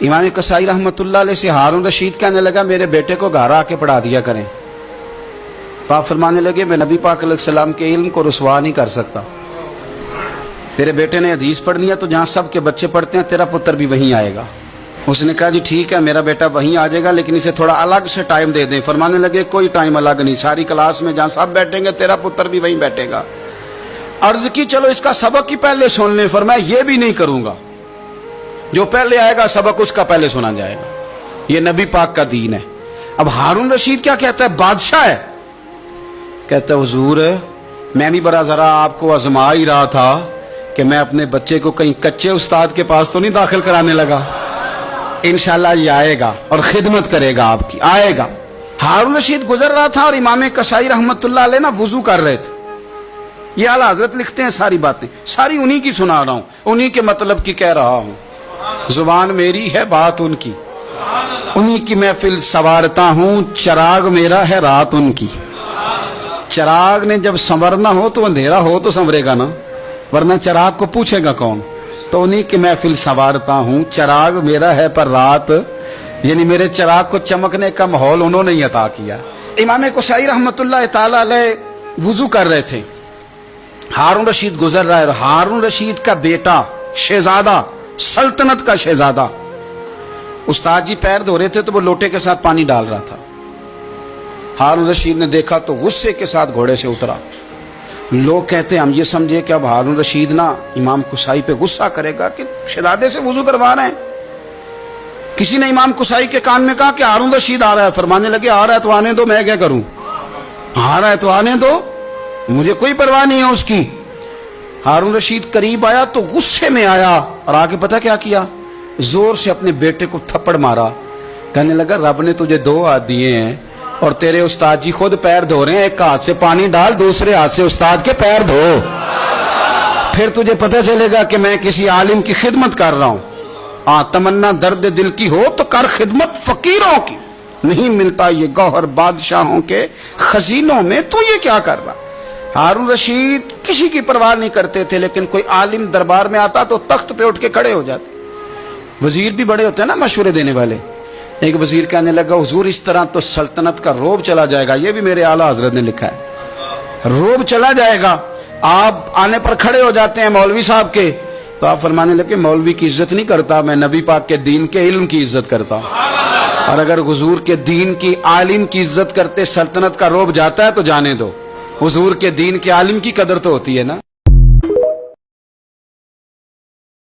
امام کسائی رحمۃ اللہ علیہ سے ہارون رشید کہنے لگا میرے بیٹے کو گھر آ کے پڑھا دیا کریں، تو آپ فرمانے لگے میں نبی پاک علیہ السلام کے علم کو رسوا نہیں کر سکتا، تیرے بیٹے نے حدیث پڑھنی ہے تو جہاں سب کے بچے پڑھتے ہیں تیرا پتر بھی وہیں آئے گا۔ اس نے کہا جی ٹھیک ہے میرا بیٹا وہیں آ جائے گا، لیکن اسے تھوڑا الگ سے ٹائم دے دیں۔ فرمانے لگے کوئی ٹائم الگ نہیں، ساری کلاس میں جہاں سب بیٹھیں گے تیرا پتر بھی وہیں بیٹھے گا۔ عرض کی چلو اس کا سبق ہی پہلے سن لیں، فرمایا یہ بھی نہیں کروں گا، جو پہلے آئے گا سبق اس کا پہلے سنا جائے گا، یہ نبی پاک کا دین ہے۔ اب ہارون رشید کیا کہتا ہے؟ بادشاہ ہے، کہتا ہے حضور میں بھی بڑا ذرا آپ کو آزما ہی رہا تھا کہ میں اپنے بچے کو کہیں کچے استاد کے پاس تو نہیں داخل کرانے لگا، انشاءاللہ یہ آئے گا اور خدمت کرے گا آپ کی، آئے گا۔ ہارون رشید گزر رہا تھا اور امام کسائی رحمت اللہ علیہ نا وضو کر رہے تھے۔ یہ اعلیٰ حضرت لکھتے ہیں ساری باتیں، ساری انہی کی سنا رہا ہوں، انہی کے مطلب کی کہہ رہا ہوں، زبان میری ہے بات ان کی، انہی کی محفل سنوارتا ہوں، چراغ میرا ہے رات ان کی۔ چراغ نے جب سنورنا ہو تو اندھیرا ہو تو سنورے گا نا، ورنہ چراغ کو پوچھے گا کون؟ تو انہی کی محفل سنوارتا ہوں، چراغ میرا ہے پر رات، یعنی میرے چراغ کو چمکنے کا ماحول انہوں نے ہی عطا کیا۔ امام کسائی رحمت اللہ تعالی علیہ وضو کر رہے تھے، ہارون رشید گزر رہا ہے، اور ہارون رشید کا بیٹا شہزادہ، سلطنت کا شہزادہ، استاد جی پیر دھو رہے تھے تو وہ لوٹے کے ساتھ پانی ڈال رہا تھا۔ ہارون رشید نے دیکھا تو غصے کے ساتھ گھوڑے سے اترا۔ لوگ کہتے ہیں ہم یہ سمجھے کہ اب ہارون رشید نا امام کسائی پہ غصہ کرے گا کہ شہزادے سے وضو کروا رہے ہیں۔ کسی نے امام کسائی کے کان میں کہا کہ ہارون رشید آ رہا ہے، فرمانے لگے آ رہا ہے تو آنے دو، میں کیا کروں، آ رہا ہے تو آنے دو، مجھے کوئی پرواہ نہیں ہے اس کی۔ ہارون رشید قریب آیا تو غصے میں آیا اور آگے پتہ کیا کیا؟ زور سے اپنے بیٹے کو تھپڑ مارا، کہنے لگا رب نے تجھے دو ہاتھ دیے ہیں اور تیرے استاد جی خود پیر دھو رہے ہیں، ایک ہاتھ سے پانی ڈال، دوسرے ہاتھ سے استاد کے پیر دھو، پھر تجھے پتہ چلے گا کہ میں کسی عالم کی خدمت کر رہا ہوں۔ تمنا درد دل کی ہو تو کر خدمت فقیروں کی، نہیں ملتا یہ گوہر بادشاہوں کے خزینوں میں، تو یہ کیا کر رہا؟ ہارون رشید کسی کی پرواہ نہیں کرتے تھے، لیکن کوئی عالم دربار میں آتا تو تخت پہ اٹھ کے کھڑے ہو جاتے۔ وزیر بھی بڑے ہوتے ہیں نا مشورے دینے والے۔ ایک وزیر کہنے لگا حضور اس طرح تو سلطنت کا روب چلا جائے گا، یہ بھی میرے اعلیٰ حضرت نے لکھا ہے، روب چلا جائے گا۔ آپ آنے پر کھڑے ہو جاتے ہیں مولوی صاحب کے، تو آپ فرمانے لگے مولوی کی عزت نہیں کرتا، میں نبی پاک کے دین کے علم کی عزت کرتا ہوں، اور اگر حضور کے دین کی عالم کی عزت کرتے سلطنت کا روب جاتا ہے تو جانے دو، حضور کے دین کے عالم کی قدر تو ہوتی ہے نا۔